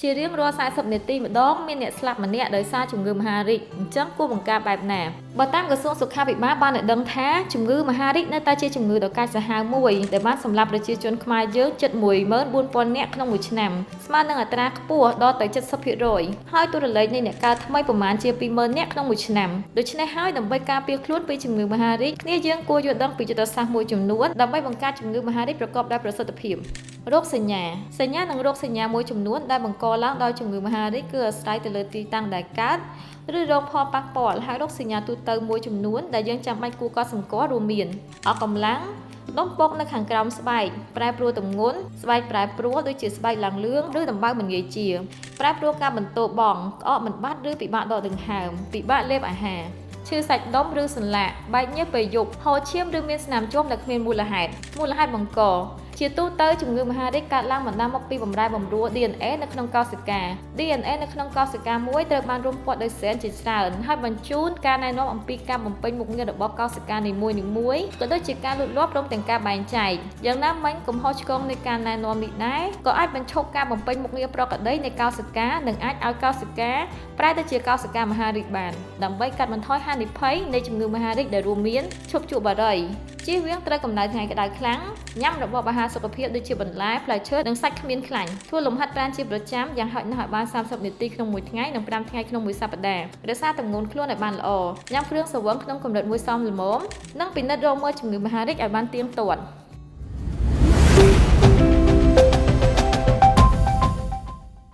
ជារៀងរាល់40នាទីម្ដងមានអ្នកស្លាប់ម្នាក់ដោយសារជំងឺមហារីកអញ្ចឹងគួរបង្ការបែបណាបើតាមក្រសួងសុខាភិបាលបានដឹងថាជំងឺមហារីកនៅតែជាជំងឺដ៏កាចសាហាវមួយដែលបានសម្លាប់ប្រជាជនខ្មែរយើងជិត14000នាក់ក្នុងមួយឆ្នាំស្មើនឹងអត្រាខ្ពស់ដល់ទៅ70%ហើយតួលេខនៃអ្នកកើតថ្មីប្រមាណជា20000នាក់ក្នុងមួយឆ្នាំដូច្នេះហើយដើម្បីការពារខ្លួនពីជំងឺមហារីកគ្នាយើងគួរយល់ដឹងពីយុទ្ធសាស្ត្រមួយចំនួនដើម្បីបង្ការជំងឺមហារីកប្រកបដោយប្រសិទ្ធភាពរោគសញ្ញានិងរោគសញ្ញាមួយចំនួនដែលបង្កឡើងដោយជំងឺមហារីកគឺអាស្រ័យទៅលើទីតាំងដែលកើតឬរងផលប៉ះពាល់ហើយរោគសញ្ញាទូទៅមួយចំនួនដែលយើងចាំបាច់គួរកត់សម្គាល់រួមមានអស់កម្លាំងដុំពកនៅខាងក្រោមស្បែកប្រែប្រួលទម្ងន់ស្បែកប្រែប្រួលដូចជាស្បែកឡើងលឿងឬដំបៅមិនងាយជាប្រែប្រួលការបន្ទោបង់ក្អកមិនបាត់ឬពិបាកដកដង្ហើមពិបាកលេបអាហារឈឺសាច់ដុំឬសន្លាក់បែកញើសពេលយប់ហូរឈាមឬមានស្នាមជាំដែលគ្មានមូលហេតុបង្កជាទូទៅជំងឺមហារីកកើតឡើងបណ្ដាលមកពីបម្រែបម្រួល DNA នៅក្នុងកោសិកា DNA នៅក្នុងកោសិកាមួយត្រូវបានរុំព័ទ្ធដោយសែនជាច្រើនហើយបញ្ជូនការណែនាំអំពីការបំពេញមុខងាររបស់កោសិកានីមួយៗក៏ដូចជាការលូតលាស់ព្រមទាំងការបែងចែកយ៉ាងណាមិញកំហុសឆ្គងនៃការណែនាំនេះដែរក៏អាចបញ្ឈប់ការបំពេញមុខងារប្រក្រតីនៃកោសិកានិងអាចឲ្យកោសិកាប្រែទៅជាកោសិកាមហារីកបានដើម្បីកាត់បន្ថយហានិភ័យនៃជំងឺមហារីកដែលរួមមានឈប់ជក់បារីជៀសវាងត្រូវកម្ដៅថ្ងៃក្តៅខ្លាំងញ៉ាំរបបអាហារសុខភាពដូចជាបន្លែផ្លែឈើនិងសាច់គ្មានខ្លាញ់ធ្វើលំហាត់ប្រាណជាប្រចាំយ៉ាងហោចណាស់ឲ្យបាន30នាទីក្នុងមួយថ្ងៃនិង5ថ្ងៃក្នុងមួយសប្តាហ៍រក្សាទម្ងន់ខ្លួនឲ្យបានល្អញ៉ាំគ្រឿងស្រវឹងក្នុងកម្រិតមួយសមល្មមនិងពិនិត្យរកមើលជំងឺមហារីកឲ្យបានទៀងទាត់